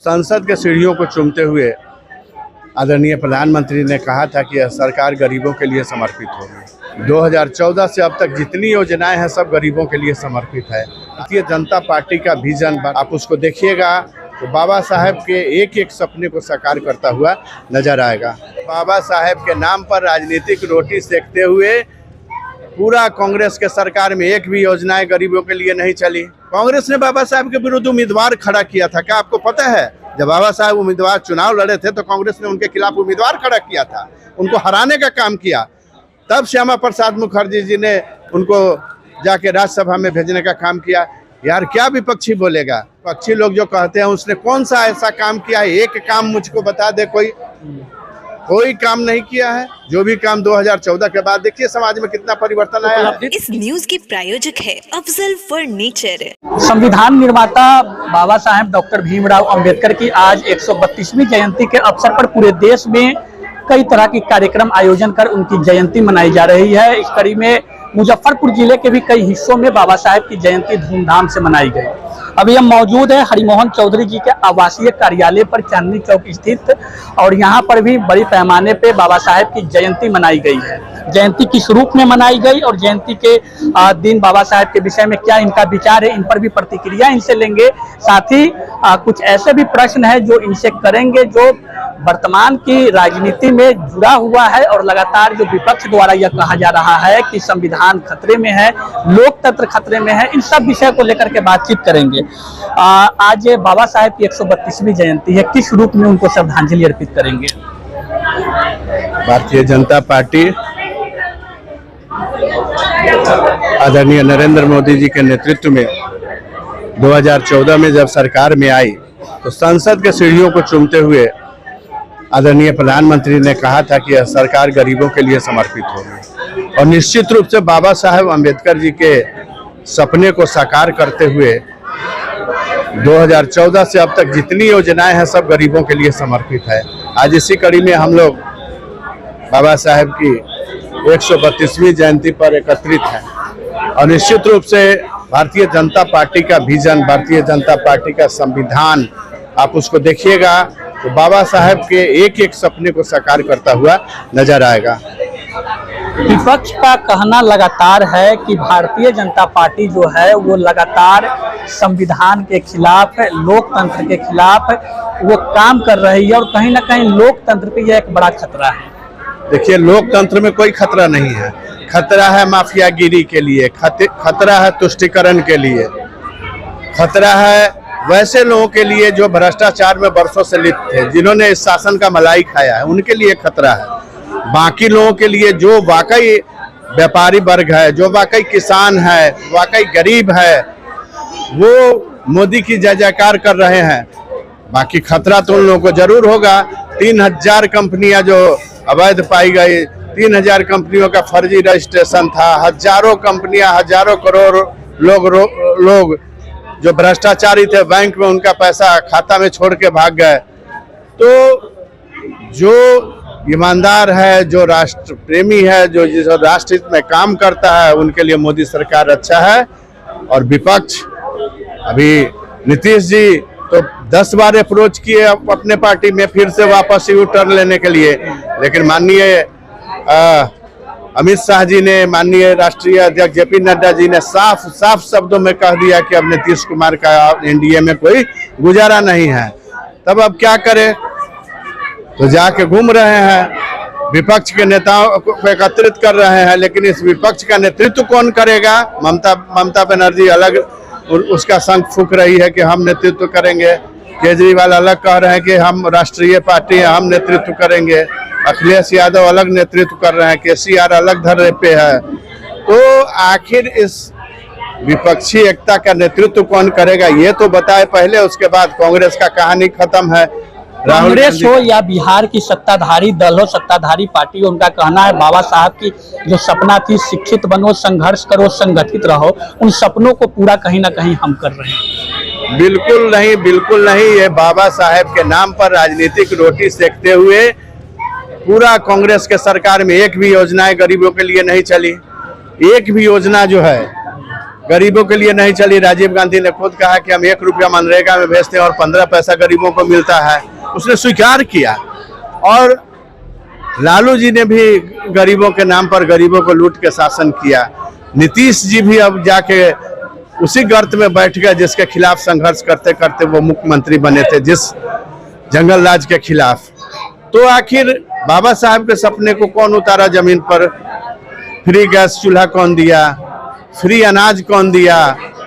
संसद के सीढ़ियों को चूमते हुए आदरणीय प्रधानमंत्री ने कहा था कि यह सरकार गरीबों के लिए समर्पित होगी। 2014 से अब तक जितनी योजनाएं हैं सब गरीबों के लिए समर्पित है। भारतीय जनता पार्टी का विजन आप उसको देखिएगा तो बाबा साहेब के एक एक सपने को साकार करता हुआ नजर आएगा। बाबा साहेब के नाम पर राजनीतिक रोटी सेकते हुए पूरा कांग्रेस के सरकार में एक भी योजनाएं गरीबों के लिए नहीं चली। कांग्रेस ने बाबा साहब के विरुद्ध उम्मीदवार खड़ा किया था। क्या आपको पता है? जब बाबा साहब उम्मीदवार चुनाव लड़े थे तो कांग्रेस ने उनके खिलाफ उम्मीदवार खड़ा किया था, उनको हराने का काम किया। तब श्यामा प्रसाद मुखर्जी जी ने उनको जाके राज्यसभा में भेजने का काम किया। यार क्या विपक्षी बोलेगा? विपक्षी लोग जो कहते हैं उसने कौन सा ऐसा काम किया है? एक काम मुझको बता दे। कोई काम नहीं किया है। जो भी काम 2014 के बाद, देखिए समाज में कितना परिवर्तन आया है। इस न्यूज के प्रायोजक है अफजल फर्नीचर। संविधान निर्माता बाबा साहेब डॉक्टर भीमराव अंबेडकर की आज 132वीं जयंती के अवसर पर पूरे देश में कई तरह के कार्यक्रम आयोजन कर उनकी जयंती मनाई जा रही है। इस कड़ी में मुजफ्फरपुर जिले के भी कई हिस्सों में बाबा साहेब की जयंती धूमधाम से मनाई गई। अभी हम मौजूद है हरिमोहन चौधरी जी के आवासीय कार्यालय पर चांदनी चौक स्थित, और यहाँ पर भी बड़ी पैमाने पे बाबा साहेब की जयंती मनाई गई है। जयंती किस रूप में मनाई गई और जयंती के दिन बाबा साहेब के विषय में क्या इनका विचार है, इन पर भी प्रतिक्रिया इनसे लेंगे। साथ ही कुछ ऐसे भी प्रश्न है जो इनसे करेंगे जो वर्तमान की राजनीति में जुड़ा हुआ है, और लगातार जो विपक्ष द्वारा यह कहा जा रहा है कि संविधान खतरे में है, लोकतंत्र खतरे में है, इन सब विषय को लेकर के बातचीत करेंगे। आज बाबा साहेब की 132वीं जयंती है, किस रूप में उनको श्रद्धांजलि अर्पित करेंगे? भारतीय जनता पार्टी आदरणीय नरेंद्र मोदी जी के नेतृत्व में 2014 में जब सरकार में आई तो संसद के सीढ़ियों को चूमते हुए आदरणीय प्रधानमंत्री ने कहा था कि यह सरकार गरीबों के लिए समर्पित होगी, और निश्चित रूप से बाबा साहेब अम्बेडकर जी के सपने को साकार करते हुए 2014 से अब तक जितनी योजनाएं हैं सब गरीबों के लिए समर्पित है। आज इसी कड़ी में हम लोग बाबा साहेब की 132वीं जयंती पर एकत्रित हैं, और निश्चित रूप से भारतीय जनता पार्टी का विजन, भारतीय जनता पार्टी का संविधान आप उसको देखिएगा तो बाबा साहेब के एक एक सपने को साकार करता हुआ नजर आएगा। विपक्ष का कहना लगातार है कि भारतीय जनता पार्टी जो है वो लगातार संविधान के खिलाफ, लोकतंत्र के खिलाफ वो काम कर रही है, और कहीं ना कहीं लोकतंत्र पे यह एक बड़ा खतरा है। देखिए, लोकतंत्र में कोई खतरा नहीं है। खतरा है माफियागिरी के लिए, खतरा है तुष्टीकरण के लिए, खतरा है वैसे लोगों के लिए जो भ्रष्टाचार में बरसों से लिप्त थे, जिन्होंने इस शासन का मलाई खाया है, उनके लिए खतरा है। बाकी लोगों के लिए जो वाकई व्यापारी वर्ग है, जो वाकई किसान है, वाकई गरीब है, वो मोदी की जय जयकार कर रहे हैं। बाकी खतरा तो उन लोगों को जरूर होगा। 3000 कंपनियां जो अवैध पाई गई, 3000 कंपनियों का फर्जी रजिस्ट्रेशन था, हजारों कंपनियां, हजारों करोड़ लोग जो भ्रष्टाचारी थे बैंक में उनका पैसा खाता में छोड़ के भाग गए। तो जो ईमानदार है, जो राष्ट्र प्रेमी है, जो जिस राष्ट्र हित में काम करता है, उनके लिए मोदी सरकार अच्छा है। और विपक्ष, अभी नीतीश जी तो 10 बार अप्रोच किए अपने पार्टी में फिर से वापस यू टर्न लेने के लिए, लेकिन माननीय अमित शाह जी ने, माननीय राष्ट्रीय अध्यक्ष जेपी नड्डा जी ने साफ शब्दों में कह दिया कि अब नीतीश कुमार का एनडीए में कोई गुजारा नहीं है। तब अब क्या करें? तो जाके घूम रहे हैं, विपक्ष के नेताओं को एकत्रित कर रहे हैं, लेकिन इस विपक्ष का नेतृत्व कौन करेगा? ममता बनर्जी अलग उसका शंख फूंक रही है कि हम नेतृत्व करेंगे। केजरीवाल अलग कह रहे हैं कि हम राष्ट्रीय पार्टी हैं, हम नेतृत्व करेंगे। अखिलेश यादव अलग नेतृत्व कर रहे हैं, केसीआर अलग धर्रे पे है। तो आखिर इस विपक्षी एकता का नेतृत्व कौन करेगा ये तो बताए पहले, उसके बाद कांग्रेस का कहानी खत्म है। कांग्रेस हो या बिहार की सत्ताधारी दल हो, सत्ताधारी पार्टी हो, उनका कहना है बाबा साहब की जो सपना थी शिक्षित बनो, संघर्ष करो, संगठित रहो, उन सपनों को पूरा कहीं ना कहीं हम कर रहे हैं। बिल्कुल नहीं, बिल्कुल नहीं। ये बाबा साहेब के नाम पर राजनीतिक रोटी सेकते हुए पूरा कांग्रेस के सरकार में एक भी योजनाएं गरीबों के लिए नहीं चली। एक भी योजना जो है गरीबों के लिए नहीं चली। राजीव गांधी ने खुद कहा कि हम 1 रुपया मनरेगा में भेजते हैं और 15 पैसा गरीबों को मिलता है, उसने स्वीकार किया। और लालू जी ने भी गरीबों के नाम पर गरीबों को लूट के शासन किया। नीतीश जी भी अब जाके उसी गर्त में बैठ गए जिसके खिलाफ संघर्ष करते करते वो मुख्यमंत्री बने थे, जिस जंगल राज के खिलाफ। तो आखिर बाबा साहब के सपने को कौन उतारा जमीन पर? फ्री गैस चूल्हा कौन दिया? फ्री अनाज कौन दिया?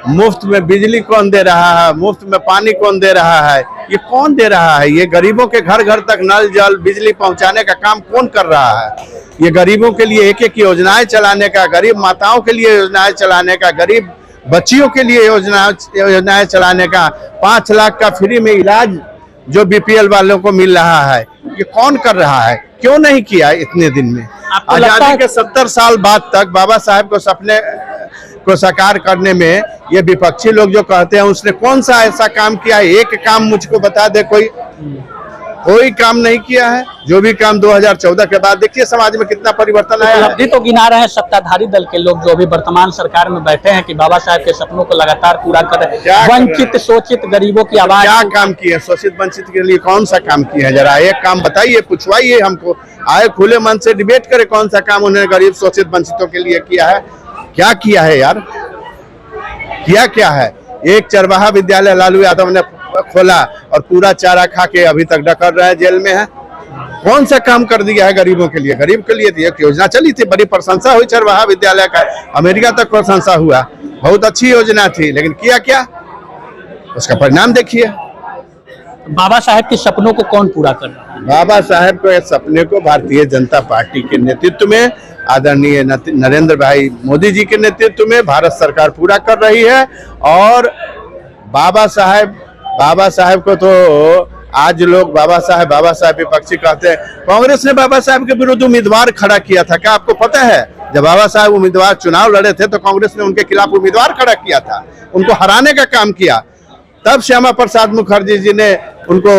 मुफ्त में बिजली कौन दे रहा है? मुफ्त में पानी कौन दे रहा है? ये कौन दे रहा है? ये गरीबों के घर घर तक नल जल बिजली पहुंचाने का काम कौन कर रहा है? ये गरीबों के लिए एक एक योजनाएं चलाने का, गरीब माताओं के लिए योजनाएं चलाने का, गरीब बच्चियों के लिए योजनाएं चलाने का, 5 लाख का फ्री में इलाज जो बीपीएल वालों को मिल रहा है, ये कौन कर रहा है? क्यों नहीं किया इतने दिन में? आजादी के 70 साल बाद तक बाबा साहब को सपने को साकार करने में ये विपक्षी लोग जो कहते हैं उसने कौन सा ऐसा काम किया है? एक काम मुझको बता दे। कोई काम नहीं किया है। जो भी काम 2014 के बाद, देखिए समाज में कितना परिवर्तन आया है। उपलब्धि तो गिना रहे हैं सत्ताधारी दल के लोग जो अभी वर्तमान सरकार में बैठे हैं कि बाबा साहब के सपनों को लगातार पूरा कर रहे हैं, वंचित शोषित गरीबों की आवाज। क्या काम किए? शोषित वंचित के लिए कौन सा काम किया है? जरा एक काम बताइए, पूछवाइए हमको, आए खुले मन से डिबेट करे कौन सा काम उन्होंने गरीब शोषित वंचितों के लिए किया है। क्या किया है यार? क्या है? एक चरवाहा विद्यालय लालू यादव ने खोला और पूरा चारा खा के अभी तक डकर रहे हैं, जेल में है। कौन सा काम कर दिया है गरीबों के लिए? गरीब के लिए एक योजना चली थी, बड़ी प्रशंसा हुई चरवाहा विद्यालय का, अमेरिका तक प्रशंसा हुआ, बहुत अच्छी योजना थी, लेकिन किया क्या? उसका परिणाम देखिए। बाबा साहब के सपनों को कौन पूरा कर रहा है? बाबा साहब को इस सपने को भारतीय जनता पार्टी के नेतृत्व में, आदरणीय नरेंद्र भाई मोदी जी के नेतृत्व में भारत सरकार पूरा कर रही है। और बाबा साहब को तो आज लोग बाबा साहब विपक्षी कहते हैं। कांग्रेस ने बाबा साहब के विरुद्ध उम्मीदवार खड़ा किया था, क्या आपको पता है? जब बाबा साहब उम्मीदवार चुनाव लड़े थे तो कांग्रेस ने उनके खिलाफ उम्मीदवार खड़ा किया था, उनको हराने का काम किया। तब श्यामा प्रसाद मुखर्जी जी ने उनको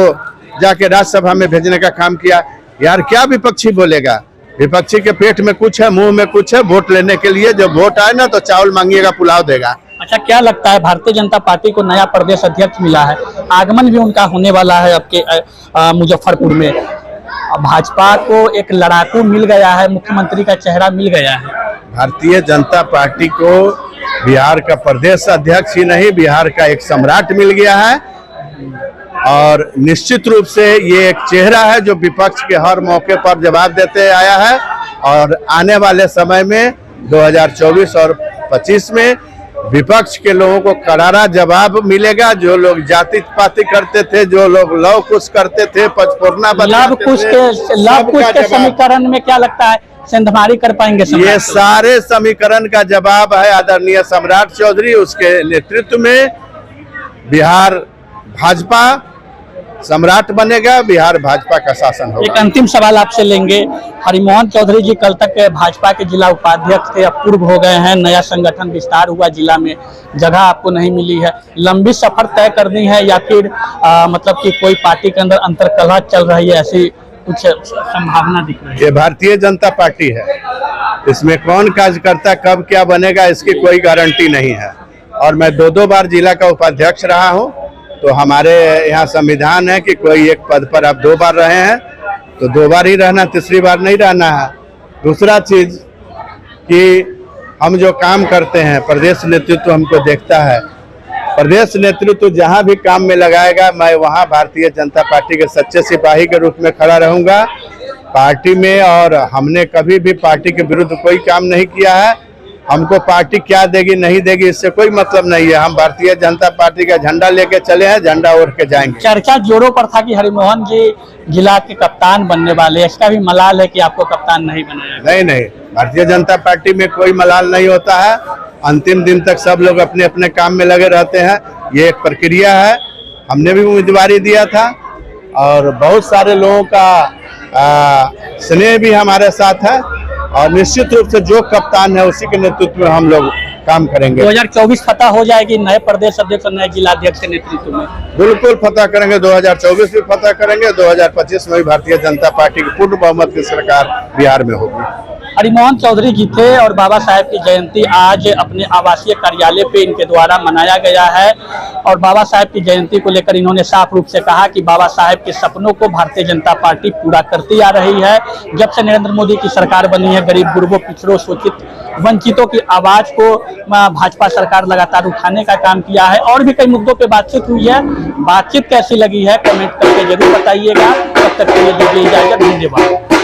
जाके राज्यसभा में भेजने का काम किया। यार क्या विपक्षी बोलेगा? विपक्षी के पेट में कुछ है, मुंह में कुछ है। वोट लेने के लिए जब वोट आए ना तो चावल मांगिएगा, पुलाव देगा। अच्छा, क्या लगता है भारतीय जनता पार्टी को नया प्रदेश अध्यक्ष मिला है, आगमन भी उनका होने वाला है आपके मुजफ्फरपुर में। भाजपा को एक लड़ाकू मिल गया है, मुख्यमंत्री का चेहरा मिल गया है। भारतीय जनता पार्टी को बिहार का प्रदेश अध्यक्ष ही नहीं, बिहार का एक सम्राट मिल गया है। और निश्चित रूप से ये एक चेहरा है जो विपक्ष के हर मौके पर जवाब देते आया है। और आने वाले समय में 2024 और 25 में विपक्ष के लोगों को करारा जवाब मिलेगा। जो लोग जाति पाति करते थे, जो लोग लव कुश करते थे, पचफोरना लव कुश के समीकरण में क्या लगता है सेंधमारी कर पाएंगे? ये सारे समीकरण का जवाब है आदरणीय सम्राट चौधरी, उसके नेतृत्व में बिहार भाजपा सम्राट बनेगा, बिहार भाजपा का शासन होगा। एक अंतिम सवाल आपसे लेंगे। हरिमोहन चौधरी जी कल तक भाजपा के जिला उपाध्यक्ष थे, अब पूर्व हो गए हैं, नया संगठन विस्तार हुआ, जिला में जगह आपको नहीं मिली है, लंबी सफर तय करनी है या फिर मतलब कि कोई पार्टी के अंदर अंतर्कलह चल रही है, ऐसी कुछ संभावना दिख रही है? ये भारतीय जनता पार्टी है, इसमें कौन कार्यकर्ता कब क्या बनेगा इसकी कोई गारंटी नहीं है। और मैं 2 बार जिला का उपाध्यक्ष रहा हूँ, तो हमारे यहाँ संविधान है कि कोई एक पद पर आप 2 बार रहे हैं तो 2 बार ही रहना, तीसरी बार नहीं रहना है। दूसरा चीज कि हम जो काम करते हैं, प्रदेश नेतृत्व हमको देखता है, प्रदेश नेतृत्व जहां भी काम में लगाएगा, मैं वहां भारतीय जनता पार्टी के सच्चे सिपाही के रूप में खड़ा रहूंगा पार्टी में। और हमने कभी भी पार्टी के विरुद्ध कोई काम नहीं किया है। हमको पार्टी क्या देगी नहीं देगी इससे कोई मतलब नहीं है। हम भारतीय जनता पार्टी का झंडा लेके चले हैं, झंडा ओढ़ के जाएंगे। चर्चा जोरों पर था कि हरिमोहन जी जिला के कप्तान बनने वाले, इसका भी मलाल है कि आपको कप्तान नहीं बनाया? नहीं, भारतीय जनता पार्टी में कोई मलाल नहीं होता है। अंतिम दिन तक सब लोग अपने अपने काम में लगे रहते हैं, ये एक प्रक्रिया है। हमने भी उम्मीदवारी दिया था और बहुत सारे लोगों का स्नेह भी हमारे साथ है। और निश्चित रूप से जो कप्तान है उसी के नेतृत्व में हम लोग काम करेंगे। 2024 फतह हो जाएगी नए प्रदेश अध्यक्ष और नए जिलाध्यक्ष के नेतृत्व में? बिल्कुल फतह करेंगे, 2024 भी फतह करेंगे, 2025 में भी भारतीय जनता पार्टी की पूर्ण बहुमत की सरकार बिहार में होगी। हरिमोहन चौधरी जी थे और बाबा साहेब की जयंती आज अपने आवासीय कार्यालय पे इनके द्वारा मनाया गया है। और बाबा साहेब की जयंती को लेकर इन्होंने साफ रूप से कहा कि बाबा साहेब के सपनों को भारतीय जनता पार्टी पूरा करती आ रही है। जब से नरेंद्र मोदी की सरकार बनी है, गरीब गुरबों, पिछड़ों, शोषित, वंचितों की आवाज को भाजपा सरकार लगातार उठाने का काम किया है। और भी कई मुद्दों पे बातचीत हुई है। बातचीत कैसी लगी है कमेंट करके जरूर बताइएगा। तब तक के लिए दीजिए इजाजत, धन्यवाद।